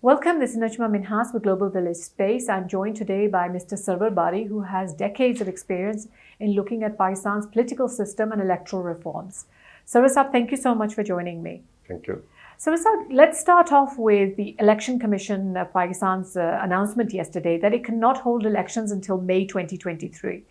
Welcome, this is Najma Minhas with Global Village Space. I'm joined today by Mr. Sarwar Bari, who has decades of experience in looking at Pakistan's political system and electoral reforms. Sarwar Saab, thank you so much for joining me. Thank you. Sarwar Saab, let's start off with the Election Commission of Pakistan's announcement yesterday that it cannot hold elections until May 2023.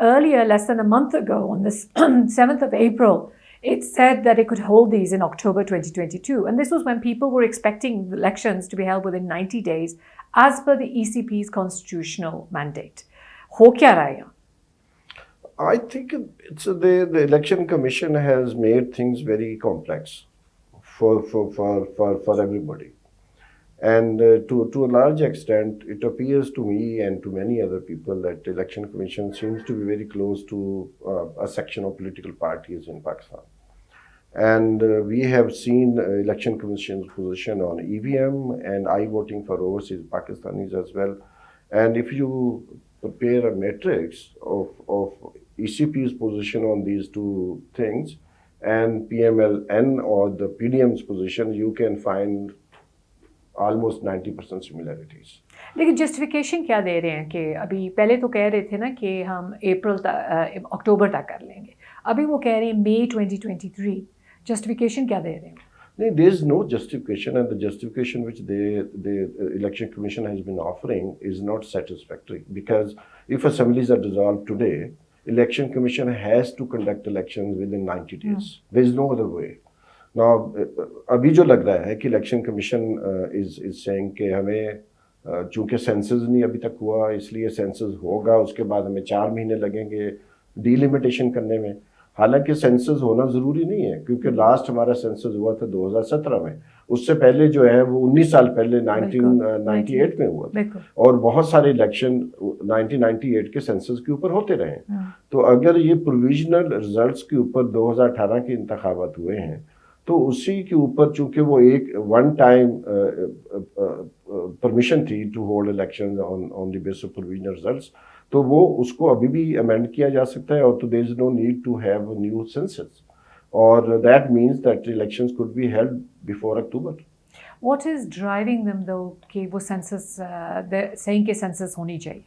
Earlier, less than a month ago, on the 7th of April, it said that it could hold these in October 2022. And this was when people were expecting elections to be held within 90 days, as per the ECP's constitutional mandate. Ho kya raha hai yahan? I think it's the Election Commission has made things very complex for everybody. And to a large extent, it appears to me and to many other people that the Election Commission seems to be very close to a section of political parties in Pakistan. And we have seen Election Commission's position on EVM and I-voting for overseas Pakistanis as well. And if you prepare a matrix of ECP's position on these two things and PMLN or the PDM's position, you can find almost 90% similarities. लेकिन justification क्या दे रहे हैं कि अभी पहले तो कह रहे थे ना कि हम अक्टूबर तक कर लेंगे, अभी वो कह रहे हैं मई 2023. जस्टिफिकेशन क्या दे रहे हैं? No, there is no justification, and the justification which the Election Commission has been offering is not satisfactory, because if assemblies are dissolved today, Election Commission has to conduct elections within 90 days. There is no other way. Now, अभी जो लग रहा है कि Election Commission is saying कि हमें चूँकि census नहीं अभी तक हुआ, इसलिए सेंसस होगा, उसके बाद हमें 4 महीने लगेंगे डिलिमिटेशन करने में. हालांकि सेंसस होना ज़रूरी नहीं है, क्योंकि लास्ट हमारा सेंसस हुआ था 2017 में. उससे पहले जो है वो 19 साल पहले 1998 में हुआ था, और बहुत सारे इलेक्शन 1998 के सेंसस के ऊपर होते रहे. तो अगर ये प्रोविजनल रिजल्ट्स के ऊपर 2018 के इंतखाबात हुए हैं, तो उसी के ऊपर चूंकि वो एक वन टाइम परमिशन थी to hold elections on the basis of provisional results, तो वो उसको अभी भी अमेंड किया जा सकता है, और तो there is no need to have new census, और that means that elections could be held before October. What is driving them though कि वो सेंसस saying कि सेंसस होनी चाहिए?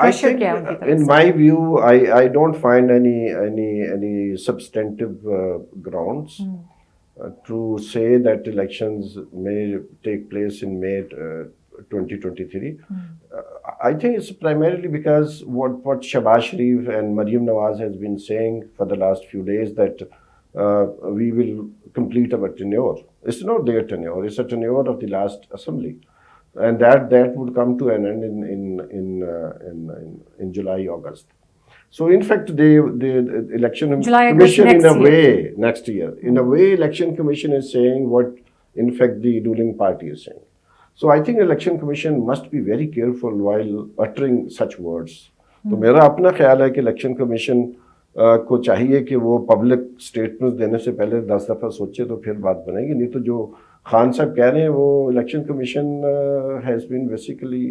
I think, in my view, I don't find any substantive grounds to say that elections may take place in May 2023. I think it's primarily because what Shahbaz Sharif and Maryam Nawaz has been saying for the last few days, that we will complete our tenure. It's not their tenure; it's a tenure of the last assembly. And that would come to an end in July, August. So in fact, the Election Commission next year, in a way, Election Commission is saying what in fact the ruling party is saying. So I think Election Commission must be very careful while uttering such words. तो मेरा अपना ख्याल है कि Election Commission को चाहिए कि वो पब्लिक स्टेटमेंट देने से पहले 10 दफ़ा सोचे तो फिर बात बनेगी. नहीं तो जो खान साहब कह रहे हैं वो election commission has been basically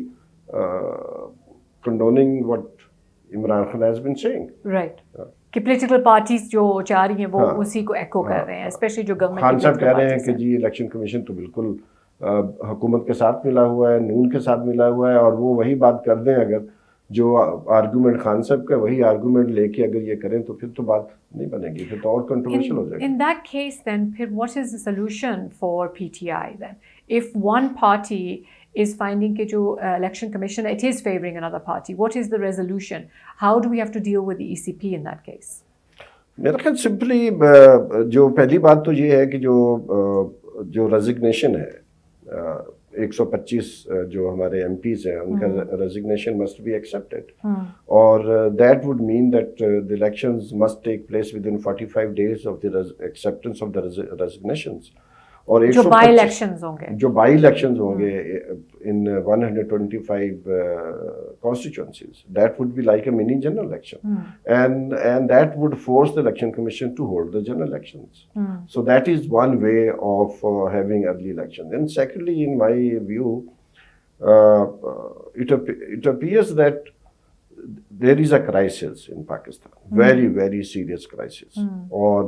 condoning what Imran Khan has been saying. Right, कि पॉलिटिकल पार्टीज जो चाह रही हैं वो उसी को एको कर रहे हैं, स्पेशली जो गवर्नमेंट. खान साहब कह रहे हैं कि जी इलेक्शन कमीशन तो बिल्कुल हुकूमत के साथ मिला हुआ है, नून के साथ मिला हुआ है, और वो वही बात कर दें, अगर जो आर्गूमेंट खान साहब का वही आर्गूमेंट लेके अगर ये करें तो फिर तो बात नहीं बनेगी, फिर तो और कंट्रोवर्शियल हो जाएगी. In that case then, फिर what is the solution for PTI then? If one party is finding कि जो election commission it is favouring another party, what is the resolution? How do we have to deal with the ECP in that case? मेरा ख्याल simply जो पहली बात तो ये है कि जो रेजिग्नेशन है 125 जो हमारे MPs हैं उनका रेजिग्नेशन मस्ट बी एक्सेप्टेड, और that would mean that the elections must take place within 45 days of the acceptance of the resignations. और जो बाई इलेक्शंस होंगे in 125 constituencies, that would be like a mini general election, and that would force the election commission to hold the general elections. So that is one way of having early elections. And secondly, in my view, it appears that there is a crisis in Pakistan, very, very serious crisis, or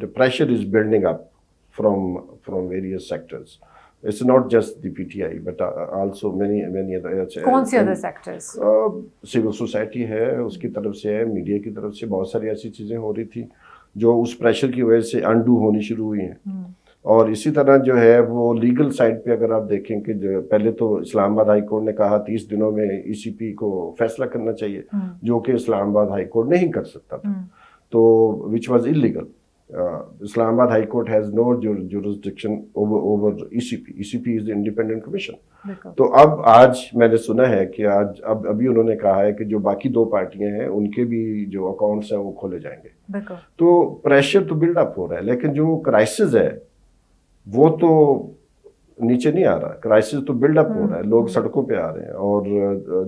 the pressure is building up from various sectors. It's not just the PTI, but also many other. कौन से other sectors? Civil society है, उसकी तरफ से है, media की तरफ से बहुत सारी ऐसी चीज़ें हो रही थी जो उस प्रेशर की वजह से अनडू होनी शुरू हुई हैं। और इसी तरह जो है वो लीगल साइड पे अगर आप देखें कि जो पहले तो इस्लामाबाद हाई कोर्ट ने कहा 30 दिनों में ECP को फैसला करना चाहिए, जो कि इस्लामाबाद हाई कोर्ट नहीं कर सकता था, तो which was illegal. Islamabad High Court has no jurisdiction over ECP. ECP is the independent commission. तो अब आज मैंने सुना है कि आज अभी उन्होंने कहा है कि जो बाकी दो पार्टियां हैं उनके भी जो अकाउंट्स हैं वो खोले जाएंगे। तो प्रेशर तो बिल्डअप हो रहा है, लेकिन जो क्राइसिस है वो तो नीचे नहीं आ रहा। क्राइसिस तो बिल्डअप हो रहा है, लोग सड़कों पे आ रहे हैं और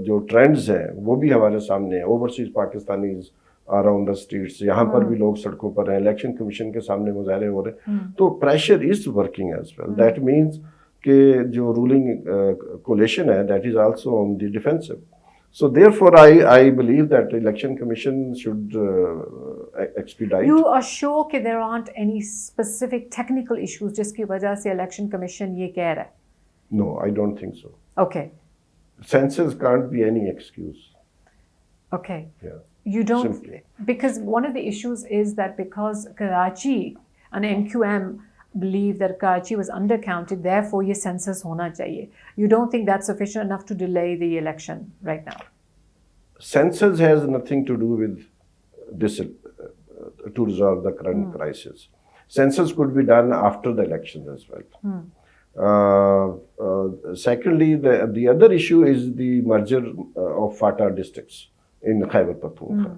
जो ट्रेंड्स हैं वो भी हमारे सामने है। Overseas Pakistanis around the streets, यहाँ पर भी लोग सड़कों पर हैं, इलेक्शन कमीशन के सामने मुजाहरे हो रहे हैं। तो pressure is working as well. That means कि जो रूलिंग कोलिशन है that is also on the defensive. So therefore, I believe that the election commission should expedite. You are sure that there aren't any specific technical issues जिसकी वजह से election commission ये कह रहा है? No, I don't think so. Okay. Census can't be any excuse. Okay. Yeah. You don't, Simply. because one of the issues is that because Karachi and MQM believe that Karachi was undercounted, therefore ये census होना चाहिए. You don't think that's sufficient enough to delay the election right now? Census has nothing to do with this to resolve the current crisis. Census could be done after the elections as well. Secondly, the other issue is the merger of FATA districts in Khyber Pakhtunkhwa.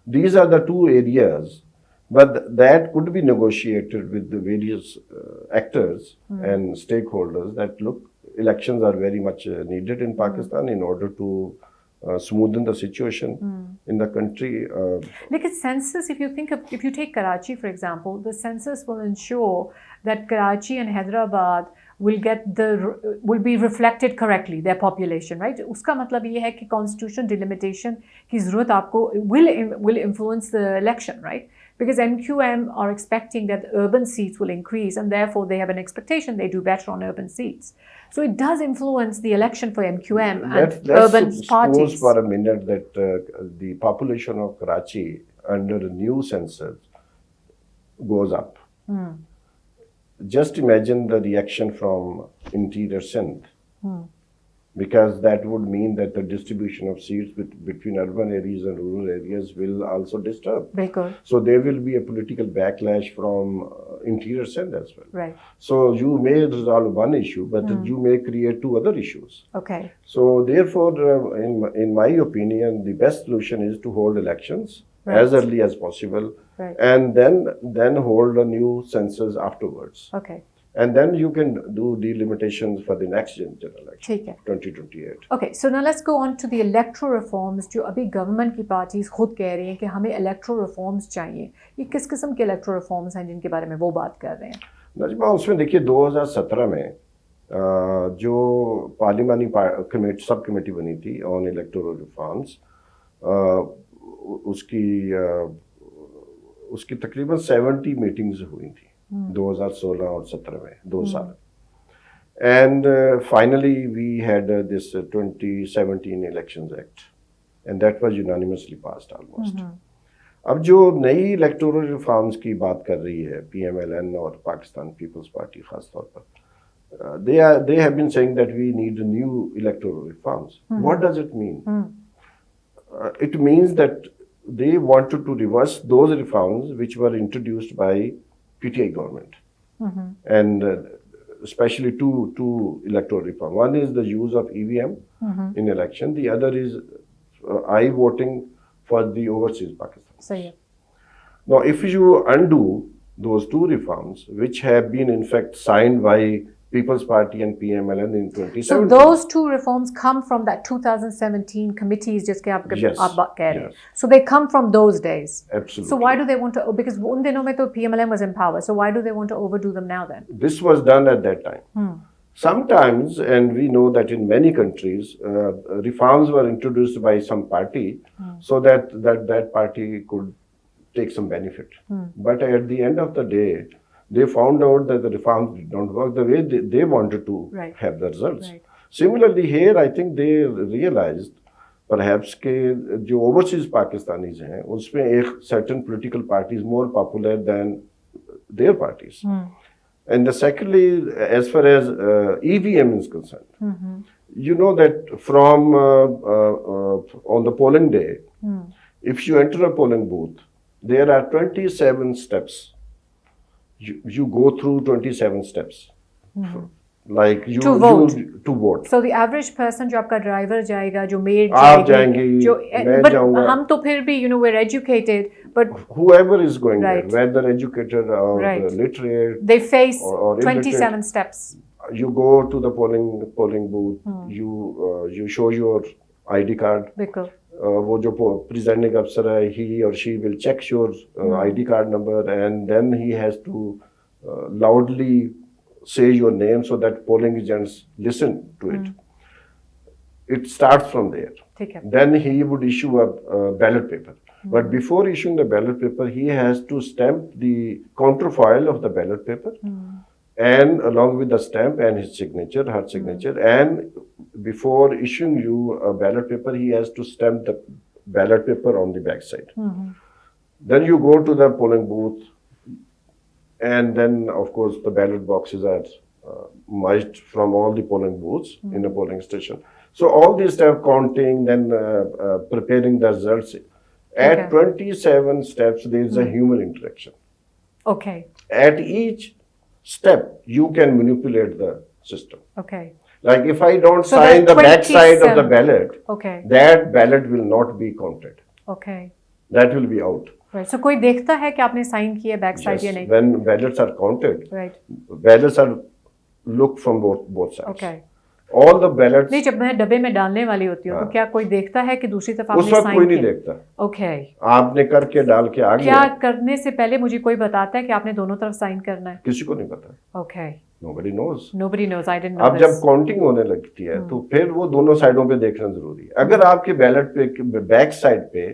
These are the two areas, but that could be negotiated with the various actors and stakeholders that look, elections are very much needed in Pakistan in order to smoothen the situation in the country. Like a census, if you take Karachi for example, the census will ensure that Karachi and Hyderabad will be reflected correctly, their population, right? उसका मतलब ये है कि constitutional delimitation की ज़रूरत आपको will influence the election, right? Because MQM are expecting that urban seats will increase, and therefore they have an expectation they do better on urban seats. So it does influence the election for MQM and urban parties. Let's suppose for a minute that the population of Karachi under a new census goes up. Just imagine the reaction from interior Sindh, because that would mean that the distribution of seats between urban areas and rural areas will also disturb. Because so there will be a political backlash from interior Sindh as well. Right. So you may resolve one issue, but you may create two other issues. Okay. So therefore, in my opinion, the best solution is to hold elections as early as possible. Right. And then hold a new census afterwards. Okay. And then you can do delimitations for the next general election, ठीक है. 2028. Okay, so now let's go on to the electoral reforms जो अभी government की parties खुद कह रही हैं कि हमें electoral reforms चाहिए. ये किस किस्म के electoral reforms हैं जिनके बारे में वो बात कर रहे हैं? नजमा, उसमें देखिए 2017 में जो पार्लिमानी सब कमेटी बनी थी ऑन इलेक्टोरल रिफॉर्म्स, उसकी तकरीबन 70 मीटिंग्स हुई थी 2016 और 17 में, 2 साल। And finally we had this 2017 elections act and that was unanimously passed almost. अब जो नई इलेक्टोरल रिफॉर्म्स की बात कर रही है PMLN और पाकिस्तान पीपल्स पार्टी खास तौर पर, they have been saying that we need new electoral reforms. What does it mean? It means that they wanted to reverse those reforms which were introduced by PTI government, and especially two electoral reform. One is the use of EVM in election. The other is I-voting for the overseas Pakistan. So yeah. Now, if you undo those two reforms, which have been in fact signed by People's Party and PMLN in 2017. So those two reforms come from that 2017 committees जिसके आप कह रहे हैं. So they come from those days. Absolutely. So why do they want to? Because उन दिनों में तो PMLN was in power. So why do they want to overdo them now then? This was done at that time. Sometimes, and we know that in many countries, reforms were introduced by some party so that party could take some benefit. But at the end of the day, they found out that the reforms did not work the way they wanted to Right. have the results. Right. Similarly, here I think they realized perhaps कि जो overseas Pakistanis हैं उसमें एक certain political party is more popular than their parties. And the secondly, as far as EVM is concerned, you know that from on the polling day, if you enter a polling booth, there are 27 steps. You go through 27 steps. Like you To vote. to vote. So the average person जो आपका driver जाएगा, जो made आप जाएंगी, मैं but जाऊंगा। हम तो फिर भी we're educated, but Whoever is going Right. there, whether educated or Right. literate, they face or 27 steps. you go to the polling booth. You show your ID card. बिल्कुल. वो जो presiding officer है, he or she will check your ID card number, and then he has to loudly say your name so that polling agents listen to it. It starts from there. ठीक है. Then he would issue a ballot paper. But before issuing the ballot paper, he has to stamp the counterfoil of the ballot paper, and along with the stamp and his signature, her signature, and before issuing you a ballot paper, he has to stamp the ballot paper on the back side. Then you go to the polling booth, and then of course the ballot boxes are merged from all the polling booths in the polling station. So all these steps, counting, then preparing the results. At 27 steps, there is a human interaction. Okay. At each step, you can manipulate the system. Okay. Like if I don't So sign the the back side of the 27 ballot, Okay. that ballot will not be counted. Okay. That will be out. Right. So कोई देखता है कि आपने sign किया back side या Yes. नहीं? When ballots are counted, Right. ballots are looked from both sides. Okay. All the ballots. नहीं, जब मैं डब्बे में डालने वाली होती हूँ तो क्या कोई देखता है कि दूसरी तरफ उस आपने वक्त साइन कोई नहीं किया? देखता। Okay. आपने करके डाल के आ क्या गए, करने से पहले मुझे कोई बताता है कि आपने दोनों तरफ साइन करना है? किसी को नहीं पता। Okay. Nobody knows. Nobody knows. I didn't know अब जब this. काउंटिंग होने लगती है तो फिर वो दोनों साइडों पे देखना जरूरी है। अगर आपके बैलेट पे बैक साइड पे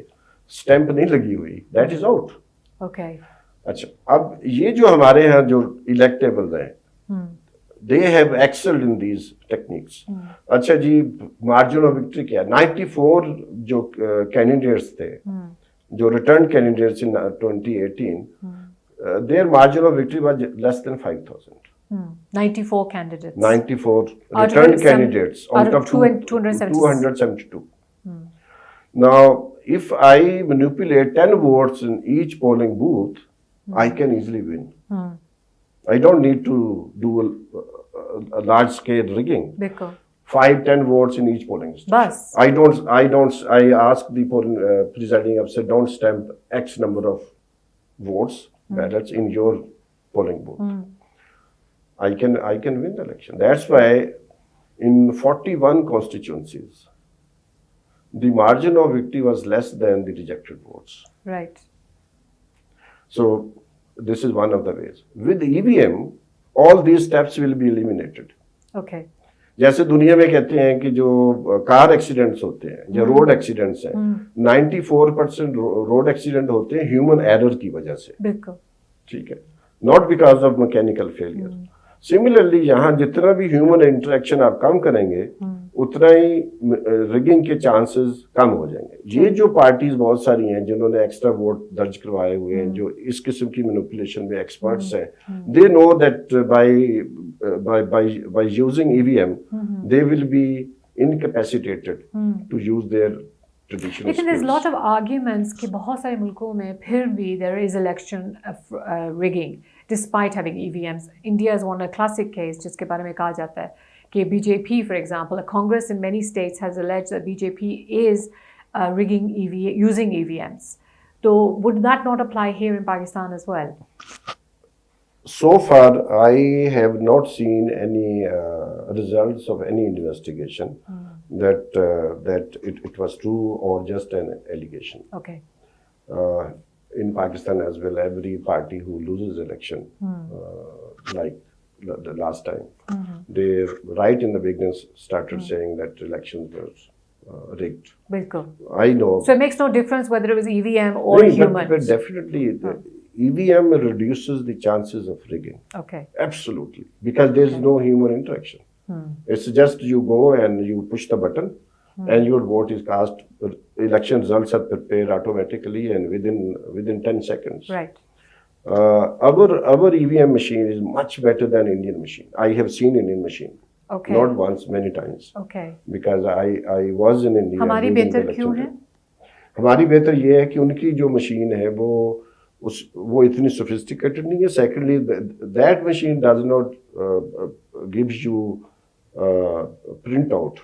स्टैंप नहीं लगी हुई, दैट इज आउट। Okay. अच्छा, अब ये जो हमारे यहाँ जो इलेक्टेबल हैं, they have excelled in these techniques. अच्छा जी, मार्जिन ऑफ विक्ट्री क्या है? 94 जो कैंडिडेट्स थे, जो return candidates in 2018, their margin of victory was less than 5000। 94 candidates. 94 Out of returned 7 candidates out of 272. 272. Now, if I manipulate 10 votes in each polling booth, I can easily win. I don't need to do a large scale rigging. बिल्कुल. 5-10 votes in each polling station. बस. I ask the polling presiding officer, don't stamp X number of votes, ballots in your polling booth. I can win the election. That's why in 41 constituencies, the margin of victory was less than the rejected votes. Right. So this is one of the ways. With EVM, all these steps will be eliminated. Okay. जैसे दुनिया में कहते हैं कि जो car accidents होते हैं या रोड एक्सीडेंट्स हैं, 94% रोड एक्सीडेंट होते हैं ह्यूमन एरर की वजह से। बिल्कुल. ठीक है, not because of mechanical failure. Similarly यहाँ जितना भी ह्यूमन इंटरेक्शन आप कम करेंगे, उतना ही रिगिंग के चांसेस कम हो जाएंगे। ये जो पार्टीज बहुत सारी हैं जिन्होंने एक्स्ट्रा वोट दर्ज करवाए हुए हैं, जो इस किस्म की मैनिपुलेशन में एक्सपर्ट्स हैं, they know that by using EVM they will be incapacitated to use their traditional. लेकिन there's lot of arguments कि बहुत सारे मुल्कों में फिर भी there is election rigging despite having EVMs. India is one a classic case जिसके बारे में कहा जाता है कि BJP, for example, a Congress in many states has alleged that BJP is rigging using EVMs. So would that not apply here in Pakistan as well? So far, I have not seen any results of any investigation that it was true or just an allegation. Okay. In Pakistan as well, every party who loses election, like the last time, they right in the beginning started saying that elections were rigged. Bilkul. I know. So it makes no difference whether it was EVM or No, human. but definitely, EVM reduces the chances of rigging. Okay. Absolutely. Because there is no human interaction. It's just you go and you push the button and your vote is cast. Election results are prepared automatically and within 10 seconds. Right. Our EVM machine is much better than Indian machine. I have seen Indian machine. Okay. Not once, many times. Okay. Because I was in India. हमारी during the बेहतर election क्यों day. है? हमारी बेहतर ये है कि उनकी जो मशीन है वो इतनी सोफिस्टिकेटेड नहीं है. Secondly that machine does not gives you print out.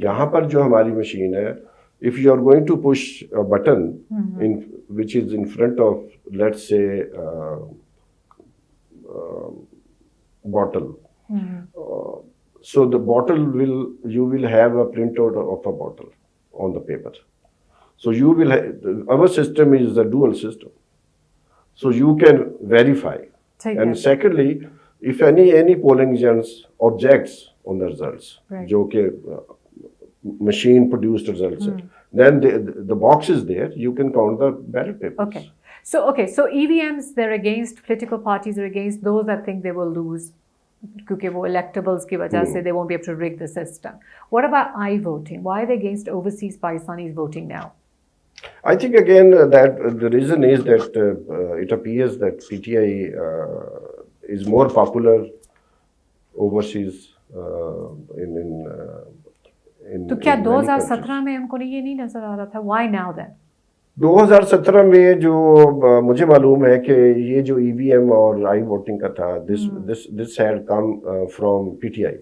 यहाँ पर जो हमारी मशीन है, if you are going to push a button which is in front of, let's say, bottle, so the bottle you will have a printout of a bottle on the paper. So you will our system is a dual system, so you can verify. And secondly, if any polling agents objects on the results, Right. जो कि machine produced results, then the box is there. You can count the ballot papers. Okay. So EVMs, they're against, political parties are against those that think they will lose क्योंकि वो electables की वजह से they won't be able to rig the system. What about I-voting? Why are they against overseas Pakistanis voting now? I think again that the reason is that it appears that PTI is more popular overseas in तो क्या in many countries. 2017 में हमको ये नहीं नजर आ रहा था? Why now then? 2017 में जो मुझे मालूम है कि ये जो EVM और आई वोटिंग का था, this had come from PTI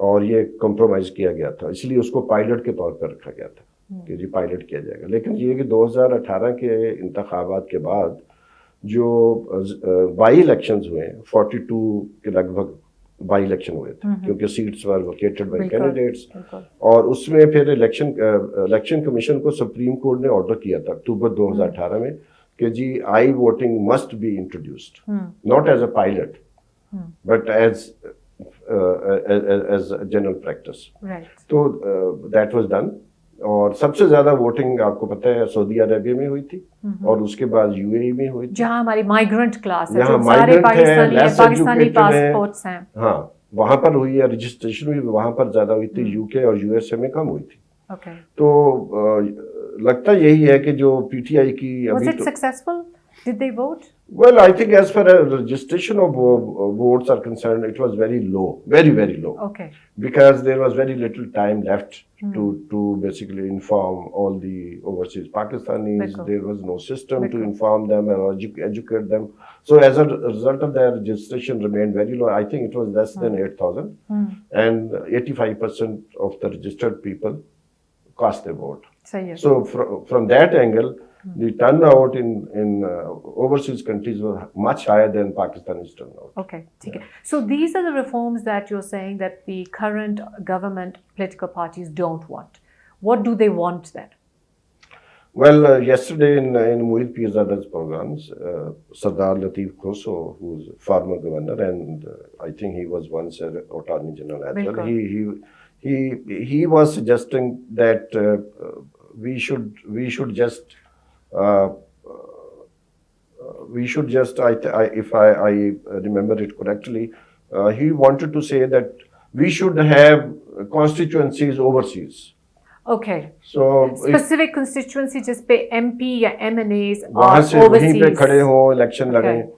और ये कॉम्प्रोमाइज किया गया था, इसलिए उसको पायलट के तौर पर रखा गया था कि जी पायलट किया जाएगा. लेकिन ये कि 2018 के इंतखाबात के बाद जो बाई इलेक्शंस हुए, 42 के लगभग बाई इलेक्शन हुए थे क्योंकि seats were vacated by candidates, और उसमें फिर इलेक्शन कमीशन को सुप्रीम कोर्ट ने ऑर्डर किया था अक्टूबर 2018 में कि जी I voting must be introduced, not as a pilot but as general practice. तो दैट वाज डन. और सबसे ज्यादा वोटिंग आपको पता है सऊदी अरेबिया में हुई थी और उसके बाद UAE में हुई थी, जहां हमारी माइग्रेंट क्लास है, जहां जो सारे migrant है, पाकिस्तानी less educated पासपोर्ट्स हैं. हाँ वहां पर हुई है, रजिस्ट्रेशन हुई वहां पर ज्यादा हुई थी, UK और USA में कम हुई थी. Okay. तो लगता यही है कि जो PTI की Was अभी it successful? Did they vote? well, I think as far as registration of votes are concerned, it was very low, very low. Okay. Because there was very little time left to basically inform all the overseas Pakistanis. Bilkul. There was no system to Bilkul. inform them or educate them. So as a result of that, registration remained very low. I think it was less than 8,000, and 85% of the registered people cast their vote. सही है. So from that angle, the turnout in overseas countries was much higher than Pakistani's turnout. Okay, ठीक है. So these are the reforms that you're saying that the current government political parties don't want. What do they want then? Well, yesterday in Muhit Pirzada's programs, Sardar Lateef Khoso, who's former governor, and I think he was once an attorney general as well. He was suggesting that we should just if I remember it correctly, he wanted to say that we should have constituencies overseas. Okay. So Specific constituency जिस पे MP या MNAs वहाँ से are वहीं पे overseas. खड़े हो, election Okay. लड़ें.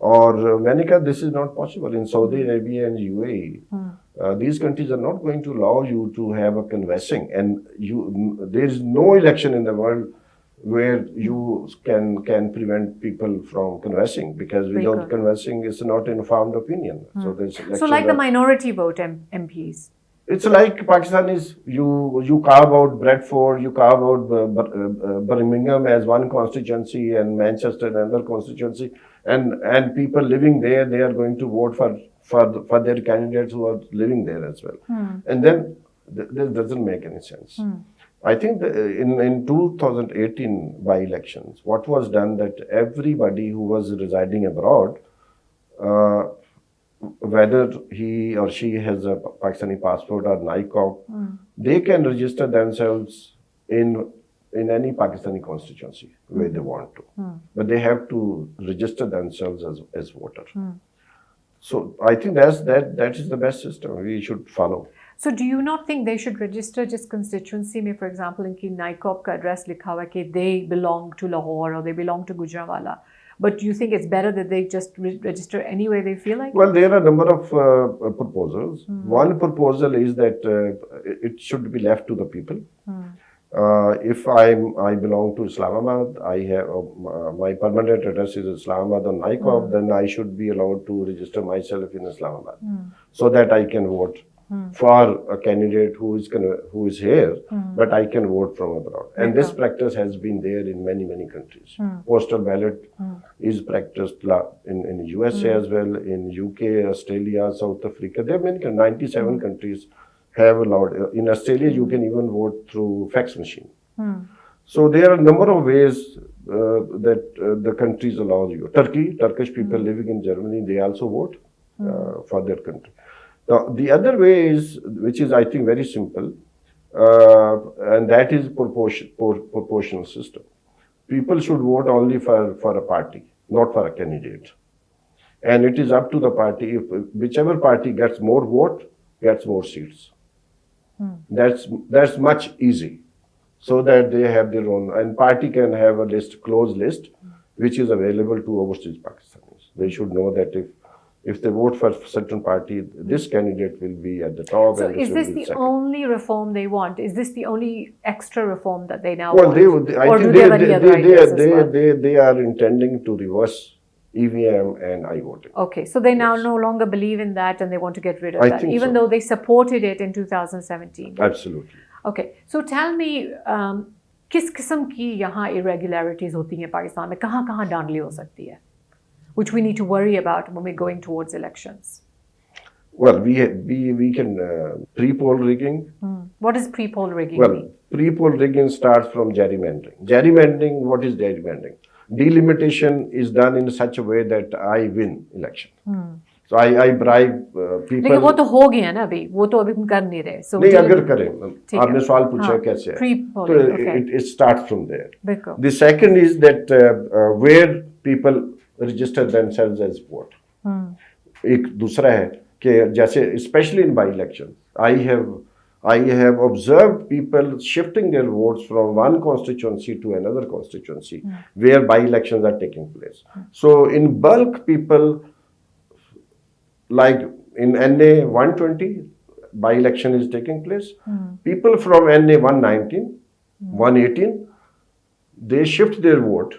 और मैंने कहा this is not possible in Saudi Arabia and UAE. These countries are not going to allow you to have a canvassing, and there is no election in the world where you can prevent people from canvassing, because without Bilkul. canvassing it's not informed opinion. So there's So elections like the are- minority vote MPs. It's like Pakistanis, you carve out Bradford, you carve out Birmingham as one constituency and Manchester another constituency, and people living there, they are going to vote for their candidates who are living there as well. And then this doesn't make any sense. I think in 2018 by-elections, what was done that everybody who was residing abroad, whether he or she has a Pakistani passport or NICOP, they can register themselves in in any Pakistani constituency where they want to. But they have to register themselves as voter. So I think that is the best system we should follow. So do you not think they should register just constituency में, for example, इनकी NICOP का address लिखा हुआ है कि they belong to Lahore or they belong to Gujranwala? But do you think it's better that they just register any way they feel like? Well, there are a number of proposals. One proposal is that it should be left to the people. If I belong to Islamabad, I have my permanent address is Islamabad on NICOP, then I should be allowed to register myself in Islamabad so that I can vote for a candidate who is here, but I can vote from abroad. And this practice has been there in many countries. Postal ballot is practiced in USA as well, in UK, Australia, South Africa. There are many 97 countries have allowed. In Australia, you can even vote through fax machine. So there are a number of ways that the countries allow you. Turkish people living in Germany, they also vote for their country. Now, the other way is, which is I think very simple, and that is proportional system. People should vote only for a party, not for a candidate. And it is up to the party. If whichever party gets more vote, gets more seats. That's much easy, so that they have their own, and party can have a closed list, which is available to overseas Pakistanis. They should know that if they vote for a certain party, this candidate will be at the top. So and is this the second. only reform they want? Is this the only extra reform that they now Well, want? I or think do they have any other ideas as well? they are intending to reverse EVM and I-voting. Okay, so they now no longer believe in that and they want to get rid of I that, think even so. though they supported it in 2017. Absolutely. Okay, so tell me, किस किस्म की यहाँ irregularities होती हैं पाकिस्तान में? कहाँ डांडली हो सकती है? Which we need to worry about when we're going towards elections. Well, we can pre-poll rigging. What does pre-poll rigging Well, mean? pre-poll rigging starts from gerrymandering. Gerrymandering, what is gerrymandering? Delimitation is done in such a way that I win election. So I bribe people. लेकिन वो तो हो गया ना अभी, वो तो अभी हम कर नहीं रहे. So नहीं अगर करें, आपने सवाल पूछा कैसे है? Pre-polling, तो okay. it starts from there. बिल्कुल. The second is that where people register themselves as vote. एक दूसरा है कि जैसे especially in by-election, I have observed people shifting their votes from one constituency to another constituency where by-elections are taking place. So in bulk, people, like in NA 120, by-election is taking place. People from NA 119, 118, they shift their vote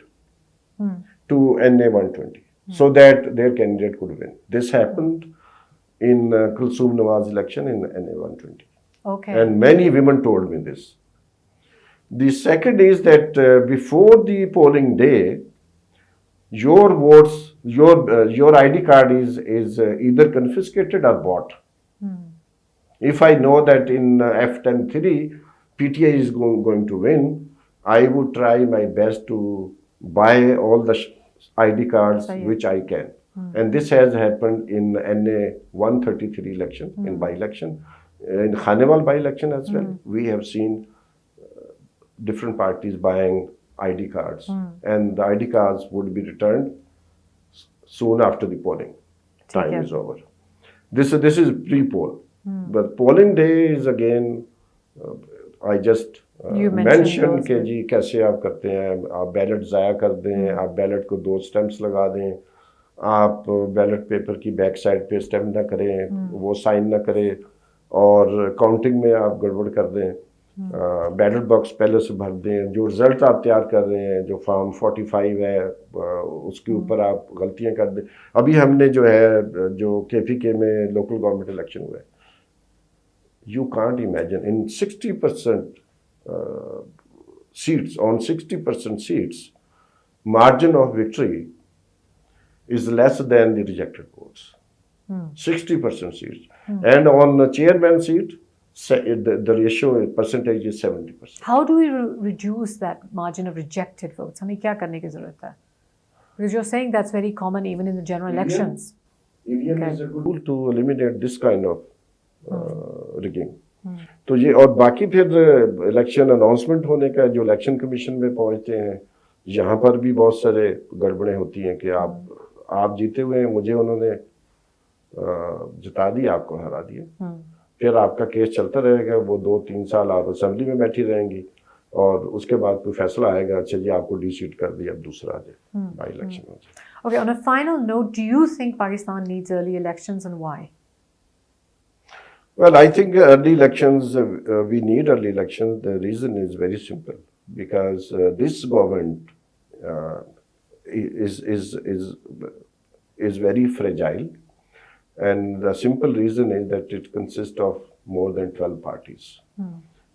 to NA 120 so that their candidate could win. This happened in Kulsoom Nawaz election in NA 120. Okay. And many women told me this. The second is that before the polling day, your votes, your ID card is either confiscated or bought. If I know that in F10-3, PTI is going to win, I would try my best to buy all the ID cards which I can. And this has happened in NA 133 election, in by-election. In Khanewal by-election as well, we have seen different parties buying ID cards, and the ID cards would be returned soon after the polling time is over. This is pre-poll, but polling day is again. I just mentioned कि जी कैसे आप करते हैं, आप ballot ज़ाया कर दें, आप बैलेट को 2 स्टैम्प्स लगा दें, आप बैलेट पेपर की बैक साइड पे स्टैम्प ना करें, वो साइन ना करें, और काउंटिंग में आप गड़बड़ कर दें, बैलेट बॉक्स पहले से भर दें, जो रिजल्ट आप तैयार कर रहे हैं, जो फॉर्म 45 है उसके ऊपर आप गलतियां कर दें. अभी हमने जो है जो KPK में लोकल गवर्नमेंट इलेक्शन हुआ है, you can't imagine in 60% seats, on 60% seats, margin of victory is less than the rejected votes. 60% seats. And on the chairman seat, the ratio percentage is 70%. How do we reduce that margin of rejected votes? हमें क्या करने की ज़रूरत है? Because you're saying that's very common even in the general elections. EVM is a good tool to eliminate this kind of rigging. तो ये और बाकी फिर इलेक्शन अनाउंसमेंट होने का जो इलेक्शन कमीशन में पहुंचते हैं, यहाँ पर भी बहुत सारे गड़बड़ें होती हैं कि आप जीते हुए हैं, मुझे उन्होंने जिता दिया, आपको हरा दिया, फिर आपका केस चलता रहेगा, वो 2-3 साल आप असेंबली में बैठी रहेंगी और उसके बाद कोई फैसला आएगा, अच्छा जी आपको डिसीट कर दिया, अब दूसरा आ जाए, बाई इलेक्शन हो जाए। Okay, on a final note, do you think Pakistan needs early elections and why? Well, I think early elections, we need early elections. The reason is very simple, because this government uh, is very fragile, and the simple reason is that it consists of more than 12 parties,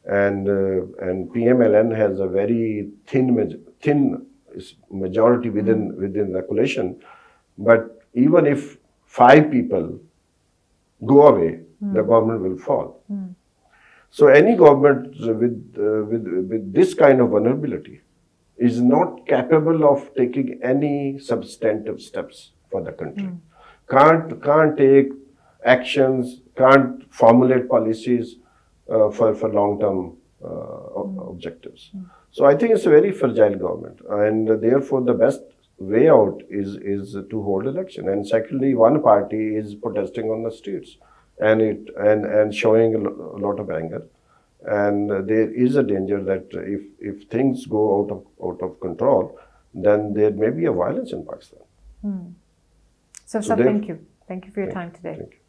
and PMLN has a very thin majority within the coalition. But even if 5 people go away, the government will fall. So any government with this kind of vulnerability is not capable of taking any substantive steps for the country. Can't take actions, can't formulate policies for long-term objectives. So I think it's a very fragile government, and therefore the best way out is to hold election. And secondly, one party is protesting on the streets and showing a lot of anger, and there is a danger that if things go out of control, then there may be a violence in Pakistan. So, sir, thank you for your time today. Thank you.